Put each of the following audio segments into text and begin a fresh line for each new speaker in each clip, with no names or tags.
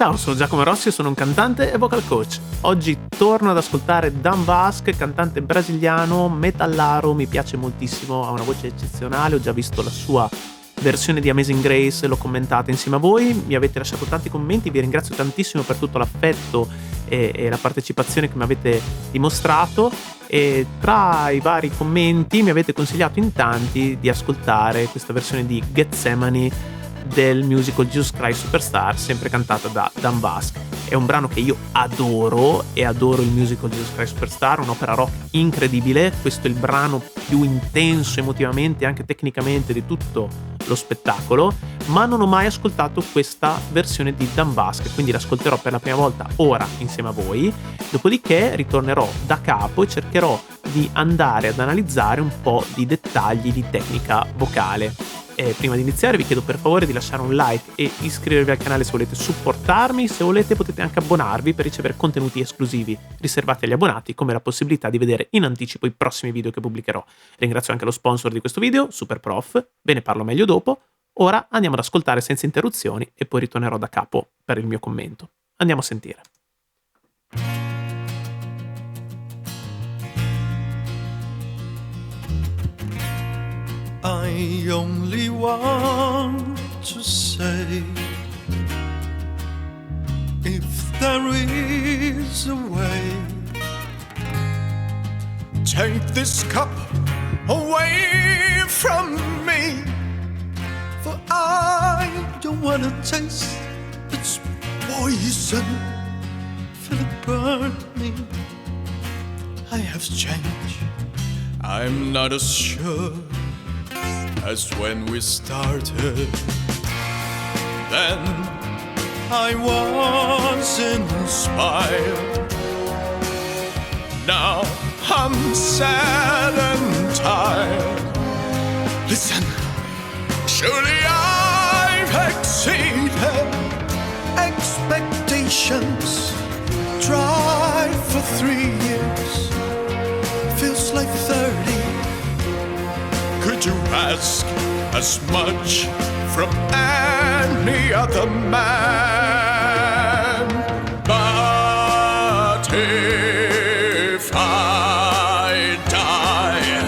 Ciao, sono Giacomo Rossi e sono un cantante e vocal coach. Oggi torno ad ascoltare Dan Vasc, cantante brasiliano, metallaro, mi piace moltissimo, ha una voce eccezionale, ho già visto la sua versione di Amazing Grace, l'ho commentata insieme a voi, mi avete lasciato tanti commenti, vi ringrazio tantissimo per tutto l'affetto e la partecipazione che mi avete dimostrato, e tra i vari commenti mi avete consigliato in tanti di ascoltare questa versione di Gethsemane del musical Jesus Christ Superstar, sempre cantata da Dan Vasc. È un brano che io adoro e adoro il musical Jesus Christ Superstar, un'opera rock incredibile. Questo è il brano più intenso emotivamente e anche tecnicamente di tutto lo spettacolo, ma non ho mai ascoltato questa versione di Dan Vasc, quindi l'ascolterò per la prima volta ora insieme a voi, dopodiché ritornerò da capo e cercherò di andare ad analizzare un po' di dettagli di tecnica vocale. Prima di iniziare vi chiedo per favore di lasciare un like e iscrivervi al canale se volete supportarmi. Se volete potete anche abbonarvi per ricevere contenuti esclusivi riservati agli abbonati, come la possibilità di vedere in anticipo i prossimi video che pubblicherò. Ringrazio anche lo sponsor di questo video, Superprof, ve ne parlo meglio dopo. Ora andiamo ad ascoltare senza interruzioni e poi ritornerò da capo per il mio commento. Andiamo a sentire.
I only want to say, if there is a way, take this cup away from me, for I don't want to taste its poison. Feel it burn me. I have changed. I'm not as sure as when we started. Then I was inspired. Now I'm sad and tired. Listen, surely I've exceeded expectations. Tried for 3 years, feels like 30. Could you ask as much from any other man? But if I die,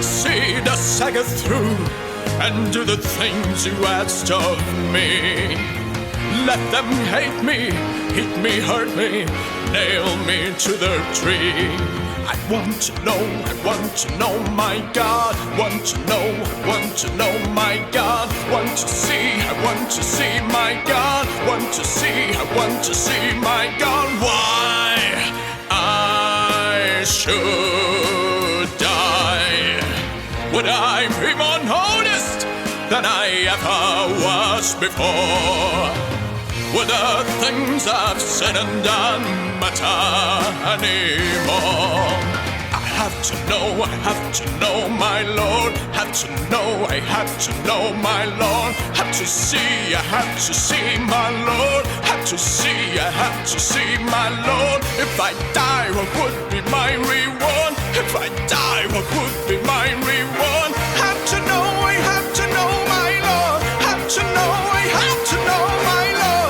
see the saga through and do the things you asked of me. Let them hate me, hurt me, nail me to the tree. I want to know, my God. Want to know, my God. Want to see, my God. Want to see, my God. Why I should die? Would I be more honest than I ever was before? Would the things I've said and done matter anymore? I have to know, my Lord. I have to know, my Lord. I have to see, my Lord. I have to see, my Lord. If I die, what would be my reward? If I die, what would be my reward? I have to know, my Lord. I have to know, my Lord.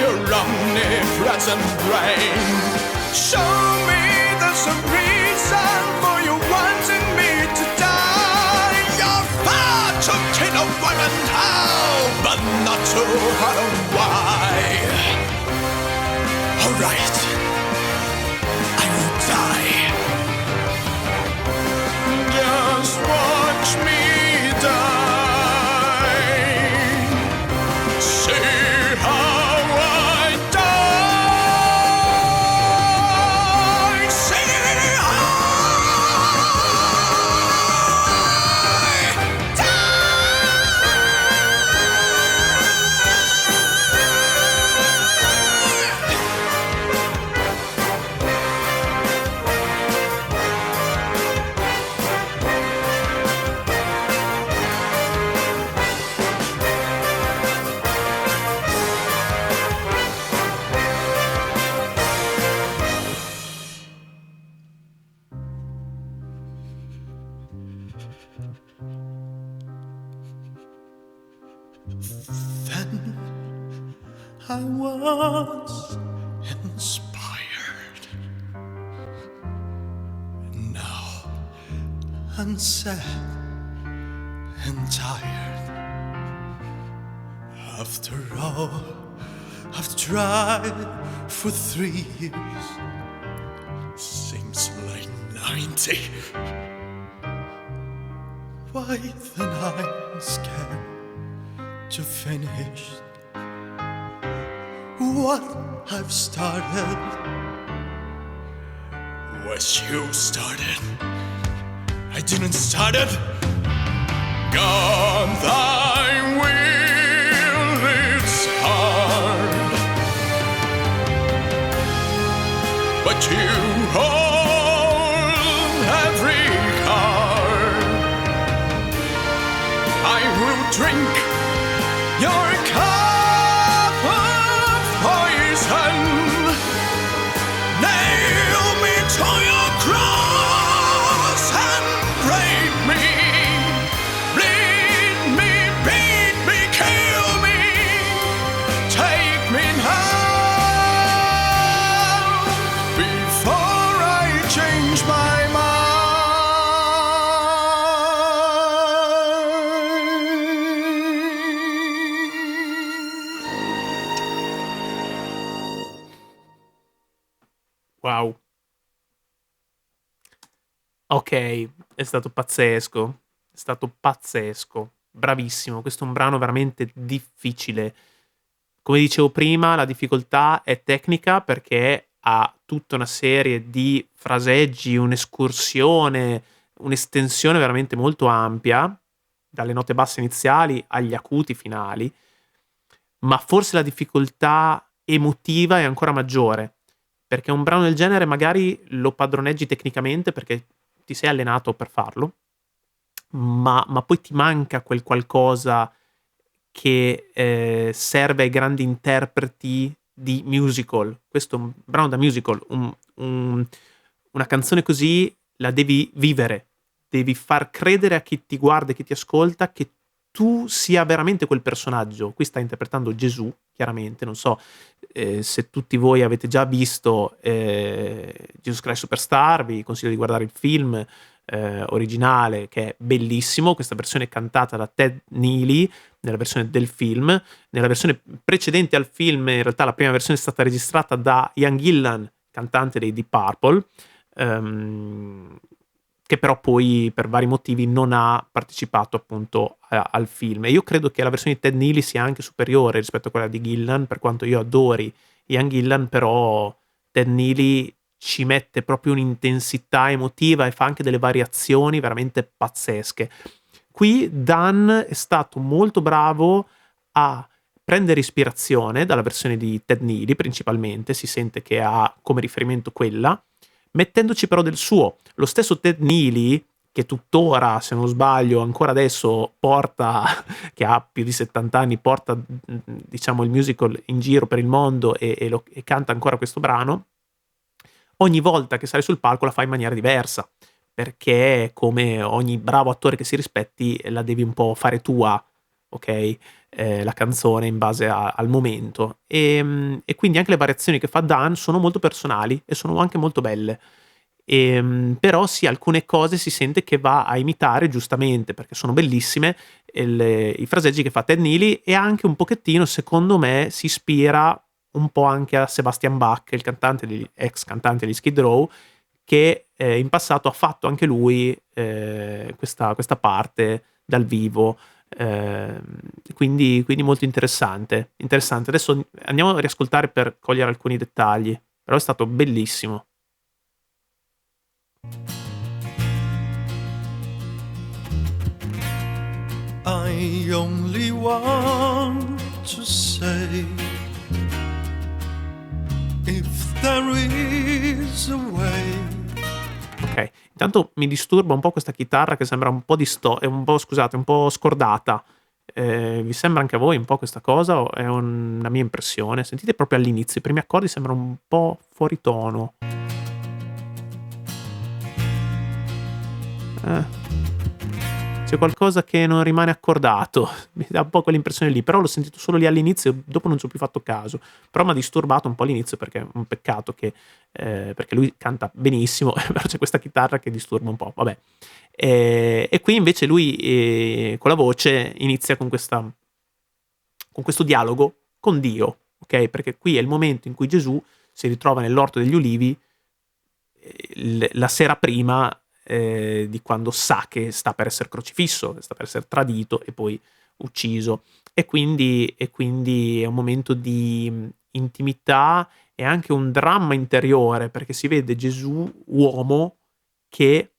Your omnipresent brain. Show me there's a reason for you wanting me to die. You're far too keen of women, how, but not too hard on why. Alright, I will die. Just watch me die. I was inspired. Now I'm sad and tired. After all I've tried for 3 years, seems like 90. Why then I'm scared to finish what I've started. Was you started? I didn't start it. God, thy will is hard, but you hold every card. I will drink your cup of poison. Nail me to your cross and break me. Bleed me, beat me, kill me. Take me now before I change my
Wow. Ok, è stato pazzesco. È stato pazzesco. Bravissimo. Questo è un brano veramente difficile. Come dicevo prima, la difficoltà è tecnica perché ha tutta una serie di fraseggi, un'escursione, un'estensione veramente molto ampia, dalle note basse iniziali agli acuti finali, ma forse la difficoltà emotiva è ancora maggiore, perché un brano del genere magari lo padroneggi tecnicamente perché ti sei allenato per farlo, ma poi ti manca quel qualcosa che serve ai grandi interpreti di musical. Questo è un brano da musical, una canzone così la devi vivere, devi far credere a chi ti guarda e chi ti ascolta che tu sia veramente quel personaggio. Qui sta interpretando Gesù, chiaramente, non so se tutti voi avete già visto Jesus Christ Superstar, vi consiglio di guardare il film originale che è bellissimo, questa versione è cantata da Ted Neely nella versione del film. Nella versione precedente al film, in realtà la prima versione è stata registrata da Ian Gillan, cantante dei Deep Purple, che però poi per vari motivi non ha partecipato appunto al film. E io credo che la versione di Ted Neely sia anche superiore rispetto a quella di Gillan, per quanto io adori Ian Gillan, però Ted Neely ci mette proprio un'intensità emotiva e fa anche delle variazioni veramente pazzesche. Qui Dan è stato molto bravo a prendere ispirazione dalla versione di Ted Neely, principalmente, si sente che ha come riferimento quella, mettendoci però del suo. Lo stesso Ted Neely, che tuttora, se non sbaglio, ancora adesso porta, che ha più di 70 anni, porta diciamo il musical in giro per il mondo e canta ancora questo brano, ogni volta che sale sul palco la fa in maniera diversa, perché come ogni bravo attore che si rispetti la devi un po' fare tua, ok? La canzone in base al momento e quindi anche le variazioni che fa Dan sono molto personali e sono anche molto belle, però sì, alcune cose si sente che va a imitare, giustamente perché sono bellissime, i fraseggi che fa Ted Neely, e anche un pochettino, secondo me, si ispira un po' anche a Sebastian Bach, il cantante ex cantante di Skid Row, che in passato ha fatto anche lui questa parte dal vivo. Quindi molto interessante. Adesso andiamo a riascoltare per cogliere alcuni dettagli, però è stato bellissimo.
I only want to say, if there is a way.
Ok, intanto mi disturba un po' questa chitarra che sembra un po' scusate, un po' scordata. Vi sembra anche a voi un po' questa cosa o è una mia impressione? Sentite proprio all'inizio, i primi accordi sembrano un po' fuori tono. c'è qualcosa che non rimane accordato, mi dà un po' quell'impressione lì, però l'ho sentito solo lì all'inizio, dopo non ci ho più fatto caso, però mi ha disturbato un po' all'inizio perché è un peccato che, perché lui canta benissimo, però c'è questa chitarra che disturba un po', vabbè. E qui invece lui con la voce inizia con questo dialogo con Dio, ok? Perché qui è il momento in cui Gesù si ritrova nell'orto degli ulivi la sera prima di quando sa che sta per essere crocifisso, che sta per essere tradito e poi ucciso. E quindi è un momento di intimità e anche un dramma interiore, perché si vede Gesù uomo che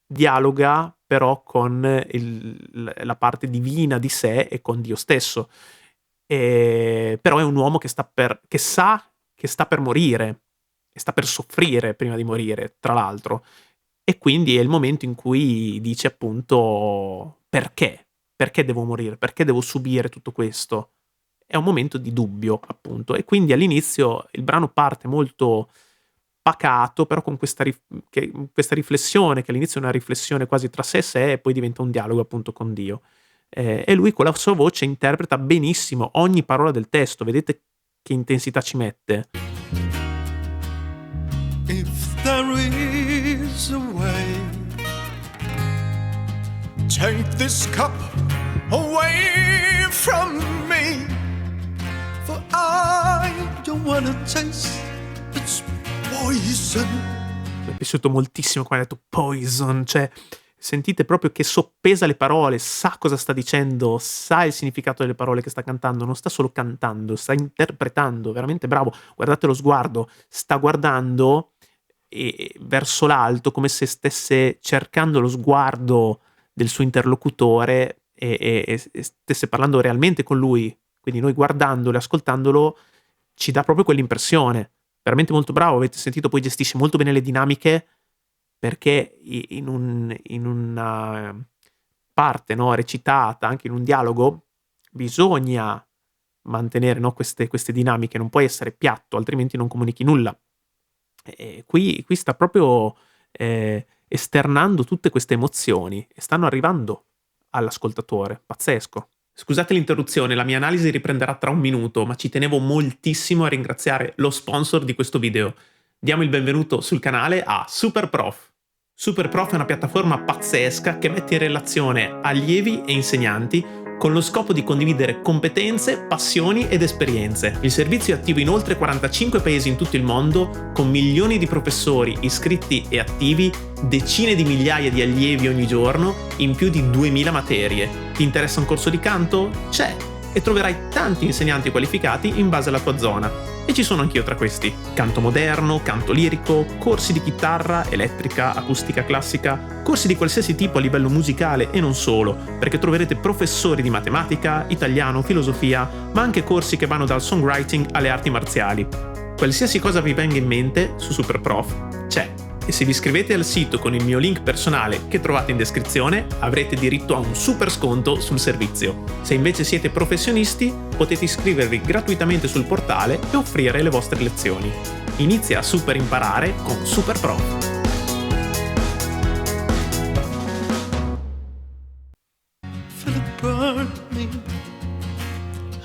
dialoga però con la parte divina di sé e con Dio stesso. Però è un uomo che sa che sta per morire e sta per soffrire prima di morire, tra l'altro. E quindi è il momento in cui dice appunto perché? Perché devo morire? Perché devo subire tutto questo? È un momento di dubbio, appunto. E quindi all'inizio il brano parte molto pacato, però con questa riflessione, che all'inizio è una riflessione quasi tra sé e sé, e poi diventa un dialogo appunto con Dio. E lui con la sua voce interpreta benissimo ogni parola del testo, vedete che intensità ci mette.
If there is a way, take this cup away from me, for I don't wanna taste its poison.
Mi è piaciuto moltissimo quando ha detto poison, cioè sentite proprio che soppesa le parole, sa cosa sta dicendo, sa il significato delle parole che sta cantando, non sta solo cantando, sta interpretando, veramente bravo. Guardate lo sguardo, sta guardando verso l'alto come se stesse cercando lo sguardo del suo interlocutore e stesse parlando realmente con lui. Quindi noi guardandolo e ascoltandolo ci dà proprio quell'impressione. Veramente molto bravo, avete sentito, poi gestisce molto bene le dinamiche, perché in una parte, no, recitata, anche in un dialogo, bisogna mantenere, no, queste dinamiche, non puoi essere piatto, altrimenti non comunichi nulla. E qui sta proprio esternando tutte queste emozioni e stanno arrivando all'ascoltatore, pazzesco. Scusate l'interruzione, la mia analisi riprenderà tra un minuto, ma ci tenevo moltissimo a ringraziare lo sponsor di questo video. Diamo il benvenuto sul canale a SuperProf. SuperProf è una piattaforma pazzesca che mette in relazione allievi e insegnanti con lo scopo di condividere competenze, passioni ed esperienze. Il servizio è attivo in oltre 45 paesi in tutto il mondo, con milioni di professori iscritti e attivi, decine di migliaia di allievi ogni giorno, in più di 2000 materie. Ti interessa un corso di canto? C'è! E troverai tanti insegnanti qualificati in base alla tua zona. E ci sono anch'io tra questi. Canto moderno, canto lirico, corsi di chitarra, elettrica, acustica classica, corsi di qualsiasi tipo a livello musicale e non solo, perché troverete professori di matematica, italiano, filosofia, ma anche corsi che vanno dal songwriting alle arti marziali. Qualsiasi cosa vi venga in mente su SuperProf c'è. E se vi iscrivete al sito con il mio link personale che trovate in descrizione, avrete diritto a un super sconto sul servizio. Se invece siete professionisti, potete iscrivervi gratuitamente sul portale e offrire le vostre lezioni. Inizia a super imparare con SuperProf.
Philip Burney,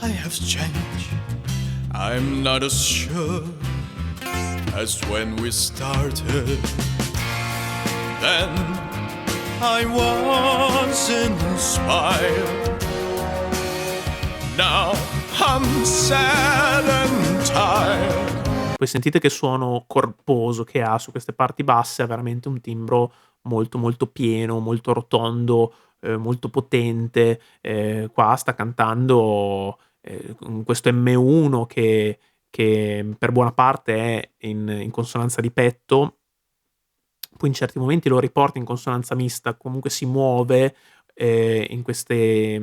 I have changed. I'm not as sure as when we started. Then I was inspired. Now I'm sad and tired.
Poi sentite che suono corposo che ha su queste parti basse, ha veramente un timbro molto molto pieno, molto rotondo, molto potente. Qua sta cantando questo M1 che per buona parte è in consonanza di petto, poi in certi momenti lo riporta in consonanza mista, comunque si muove in queste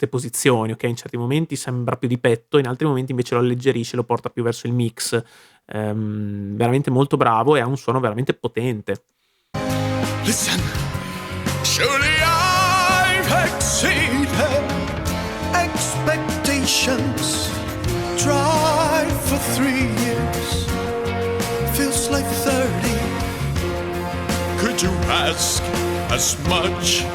posizioni, ok? In certi momenti sembra più di petto, in altri momenti invece lo alleggerisce, lo porta più verso il mix. Veramente molto bravo e ha un suono veramente potente.
Listen, surely I've exceeded expectations. Drive for 3 years, feels like 30. Could you ask as much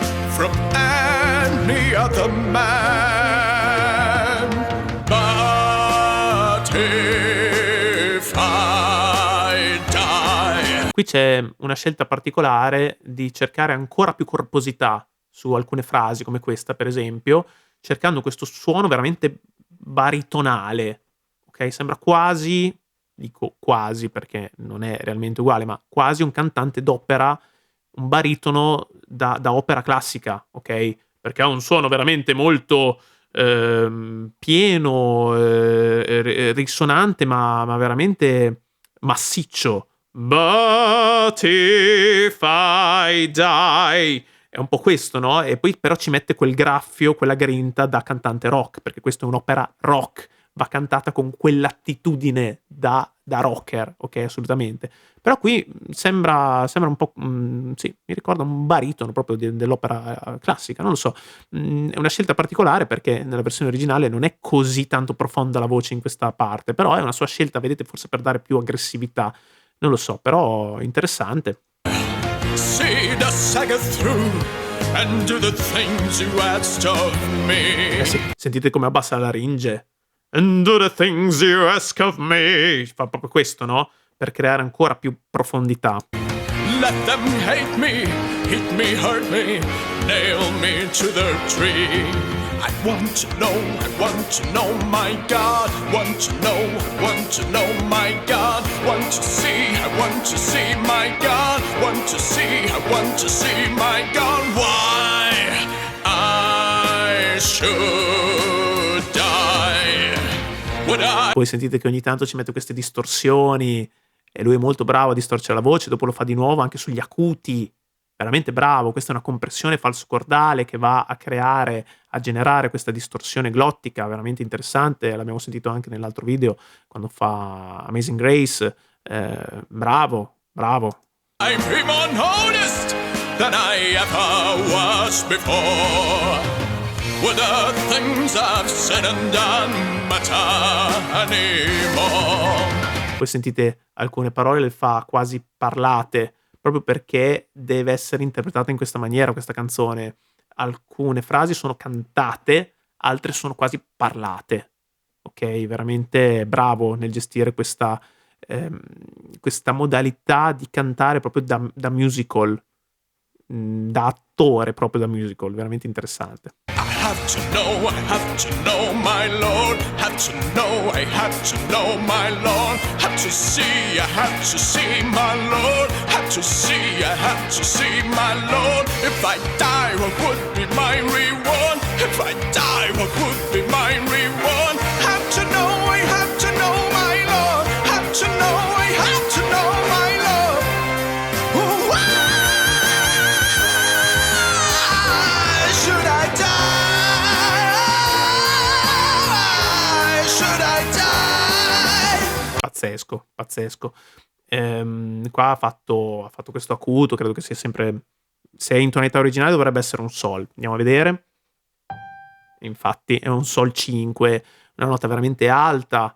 from any other man. But if I die.
Qui c'è una scelta particolare di cercare ancora più corposità su alcune frasi, come questa per esempio, cercando questo suono veramente baritonale, ok? Sembra quasi, dico quasi perché non è realmente uguale, ma quasi un cantante d'opera, un baritono da opera classica, ok? Perché ha un suono veramente molto pieno, risonante, ma veramente massiccio. But if I die. È un po' questo, no? E poi però ci mette quel graffio, quella grinta da cantante rock, perché questa è un'opera rock, va cantata con quell'attitudine da rocker, ok? Assolutamente. Però qui sembra un po', sì, mi ricorda un baritono proprio dell'opera classica, non lo so. È una scelta particolare perché nella versione originale non è così tanto profonda la voce in questa parte, però è una sua scelta, vedete, forse per dare più aggressività. Non lo so, però interessante.
See the saga through and do the things you asked of me.
Sì, sentite come abbassa la laringe. And do the things you ask of me. Fa proprio questo, no? Per creare ancora più profondità.
Let them hate me, hurt me, nail me to the tree. I want to know, my God. Want to know, my God. Want to see, my God. Want to see, my God. Why I should die. Would I...
Poi sentite che ogni tanto ci mette queste distorsioni e lui è molto bravo a distorcere la voce, dopo lo fa di nuovo anche sugli acuti. Veramente bravo, questa è una compressione falsocordale che va a generare questa distorsione glottica, veramente interessante, l'abbiamo sentito anche nell'altro video quando fa Amazing Grace, bravo.
I'm more honest than I ever was before. Would the things I've said and done matter anymore?
Poi sentite alcune parole le fa quasi parlate, proprio perché deve essere interpretata in questa maniera questa canzone. Alcune frasi sono cantate, altre sono quasi parlate. Ok, veramente bravo nel gestire questa modalità di cantare proprio da musical, da attore proprio da musical, veramente interessante.
I have to know, my Lord. Have to know, I have to know, my Lord. Have to see, my Lord. Have to see, my Lord. If I die, what would be my reward? If I die, what would be my reward? Have to know, I have to know, my Lord. Have to know, I have to know, my Lord. Why should I die?
Pazzesco. Qua ha fatto questo acuto, credo che sia sempre, se è in tonalità originale dovrebbe essere un sol. Andiamo a vedere. Infatti è un sol 5, una nota veramente alta,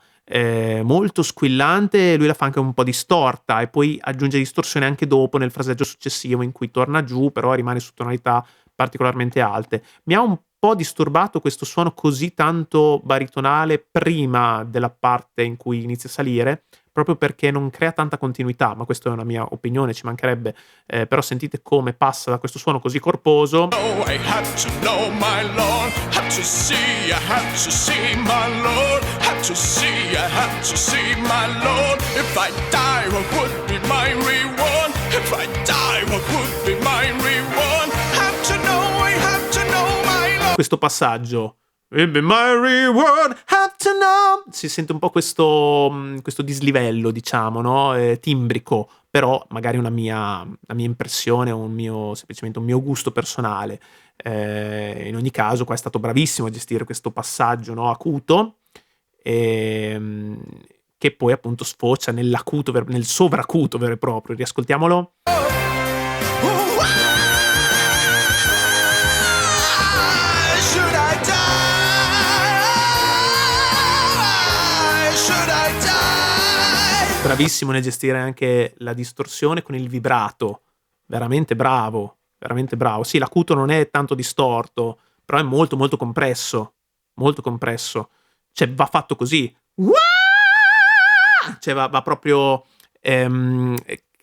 molto squillante, lui la fa anche un po' distorta e poi aggiunge distorsione anche dopo nel fraseggio successivo in cui torna giù, però rimane su tonalità particolarmente alte. Mi ha un po' disturbato questo suono così tanto baritonale prima della parte in cui inizia a salire, proprio perché non crea tanta continuità, ma questa è una mia opinione, ci mancherebbe, però sentite come passa da questo suono così corposo.
Oh, I have to know, my Lord. Have to see, I have to see, my Lord. Have to see, I have to see, my Lord. If I die, what would be my reward? If I die, what would be my reward? Have to know, I have to know, my Lord.
Questo passaggio, will be my reward, have to know. Si sente un po' questo dislivello, diciamo, no? Timbrico, però magari la mia impressione, semplicemente un mio gusto personale. In ogni caso qua è stato bravissimo a gestire questo passaggio, no, acuto, che poi appunto sfocia nell'acuto, nel sovracuto vero e proprio. Riascoltiamolo. Bravissimo nel gestire anche la distorsione con il vibrato, veramente bravo. veramente bravo. Sì, l'acuto non è tanto distorto, però è molto, molto compresso, molto compresso. Cioè va fatto così. Cioè va proprio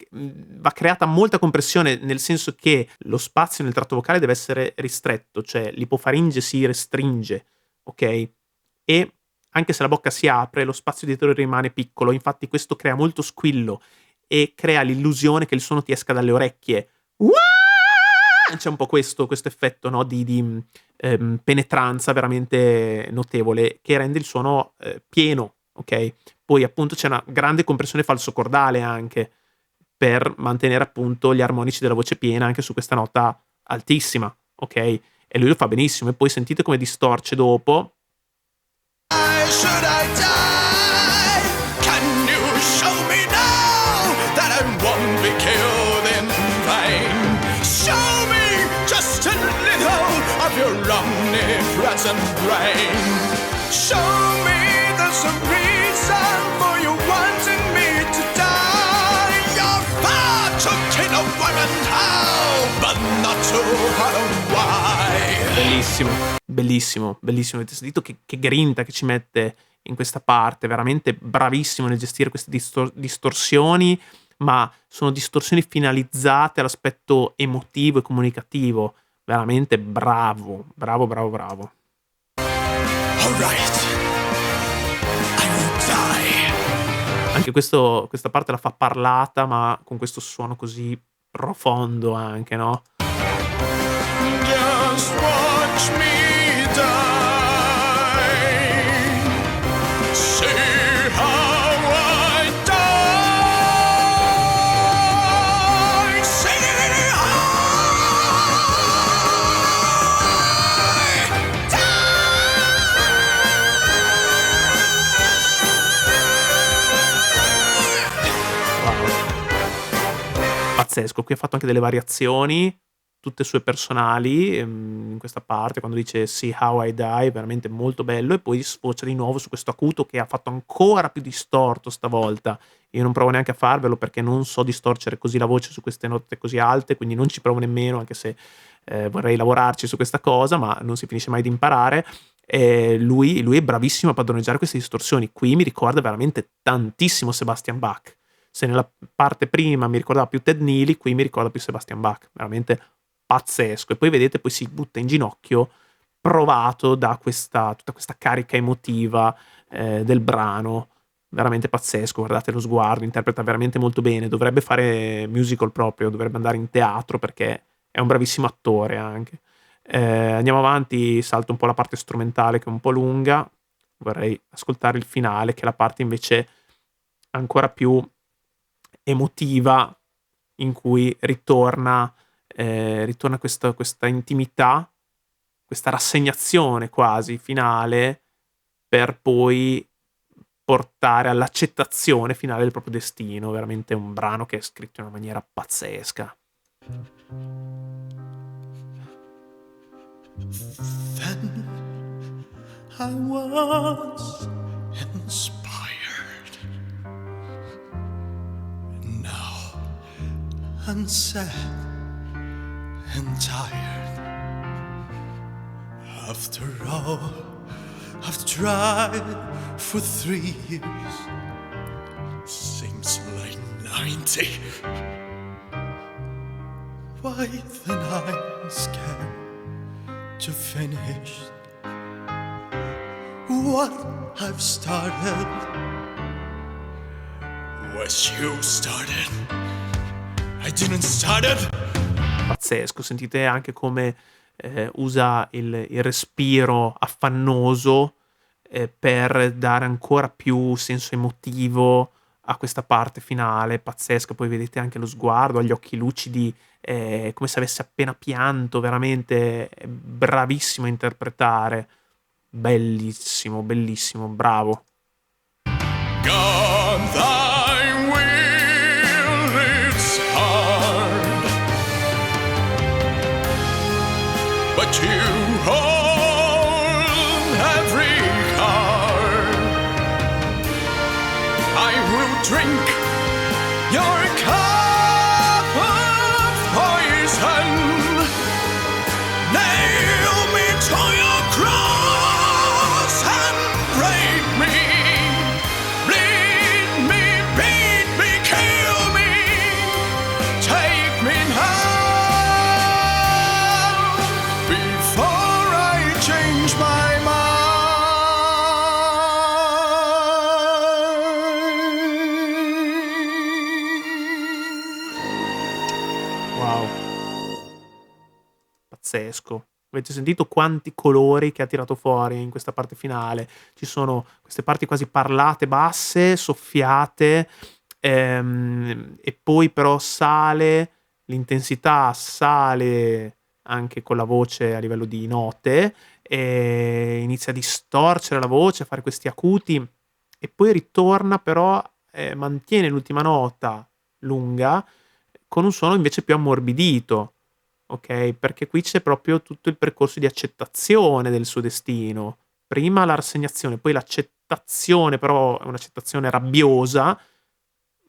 va creata molta compressione, nel senso che lo spazio nel tratto vocale deve essere ristretto, cioè l'ipofaringe si restringe, okay, e anche se la bocca si apre, lo spazio dietro rimane piccolo, infatti questo crea molto squillo e crea l'illusione che il suono ti esca dalle orecchie. C'è un po' questo effetto, no, di penetranza veramente notevole che rende il suono, pieno, okay? Poi appunto c'è una grande compressione falsocordale anche, per mantenere appunto gli armonici della voce piena anche su questa nota altissima, okay? E lui lo fa benissimo e poi sentite come distorce dopo.
Why should I die? Can you show me now that I won't be killed in vain? Show me just a little of your omnipresent brain. Show me there's a reason for you wanting me to die. You're far too keen to women how, but not to how why.
Bellissimo, bellissimo, bellissimo. Avete sentito che grinta che ci mette in questa parte, veramente bravissimo nel gestire queste distorsioni, ma sono distorsioni finalizzate all'aspetto emotivo e comunicativo. Veramente bravo, bravo, bravo, bravo.
All right. I will die.
Anche questa parte la fa parlata, ma con questo suono così profondo anche, no?
Just watch me die. See how I die. See how I die.
Wow. Pazzesco, qui ha fatto anche delle variazioni, tutte sue personali, in questa parte quando dice "See how I die", veramente molto bello, e poi sfocia di nuovo su questo acuto che ha fatto ancora più distorto stavolta. Io non provo neanche a farvelo perché non so distorcere così la voce su queste note così alte, quindi non ci provo nemmeno, anche se, vorrei lavorarci su questa cosa, ma non si finisce mai di imparare. Lui è bravissimo a padroneggiare queste distorsioni. Qui mi ricorda veramente tantissimo Sebastian Bach. Se nella parte prima mi ricordava più Ted Neely, qui mi ricorda più Sebastian Bach. Veramente pazzesco. E poi vedete, poi si butta in ginocchio provato da tutta questa carica emotiva del brano. Veramente pazzesco, guardate lo sguardo, interpreta veramente molto bene. Dovrebbe fare musical proprio, dovrebbe andare in teatro perché è un bravissimo attore anche. Andiamo avanti, salto un po' la parte strumentale che è un po' lunga. Vorrei ascoltare il finale, che è la parte invece ancora più emotiva, in cui ritorna questa intimità, questa rassegnazione quasi finale, per poi portare all'accettazione finale del proprio destino. Veramente un brano che è scritto in una maniera pazzesca.
Then I was inspired. Now I'm sad and tired. After all I've tried for 3 years, seems like 90. Why then I'm scared to finish what I've started. Was you started? I didn't start it.
Pazzesco, sentite anche come usa il respiro affannoso per dare ancora più senso emotivo a questa parte finale, pazzesca. Poi vedete anche lo sguardo, ha gli occhi lucidi, come se avesse appena pianto, veramente è bravissimo a interpretare. Bellissimo, bellissimo, bravo.
God, thy will is hard, but you hold every card. I will drink your cup of poison.
pazzesco. Avete sentito quanti colori che ha tirato fuori in questa parte finale? Ci sono queste parti quasi parlate, basse, soffiate, e poi però sale, l'intensità sale anche con la voce a livello di note, e inizia a distorcere la voce, a fare questi acuti, e poi ritorna però, mantiene l'ultima nota lunga, con un suono invece più ammorbidito. Okay, perché qui c'è proprio tutto il percorso di accettazione del suo destino. Prima la rassegnazione, poi l'accettazione, però è un'accettazione rabbiosa,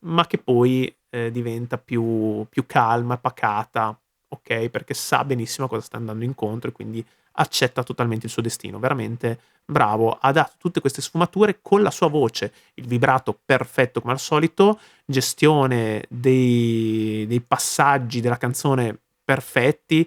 ma che poi, diventa più calma, pacata, okay, perché sa benissimo a cosa sta andando incontro e quindi accetta totalmente il suo destino. Veramente bravo, ha dato tutte queste sfumature con la sua voce, il vibrato perfetto come al solito, gestione dei passaggi della canzone perfetti,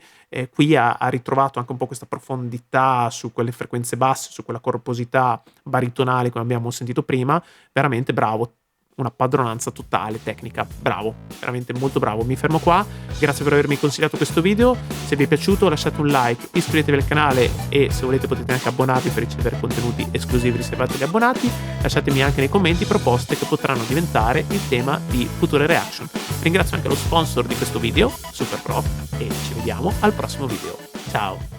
qui ha ritrovato anche un po' questa profondità su quelle frequenze basse, su quella corposità baritonale come abbiamo sentito prima. Veramente bravo, una padronanza totale tecnica, bravo, veramente molto bravo. Mi fermo qua, grazie per avermi consigliato questo video, se vi è piaciuto lasciate un like, iscrivetevi al canale e se volete potete anche abbonarvi per ricevere contenuti esclusivi riservati agli abbonati. Lasciatemi anche nei commenti proposte che potranno diventare il tema di future reaction. Ringrazio anche lo sponsor di questo video, SuperPro, e ci vediamo al prossimo video. Ciao!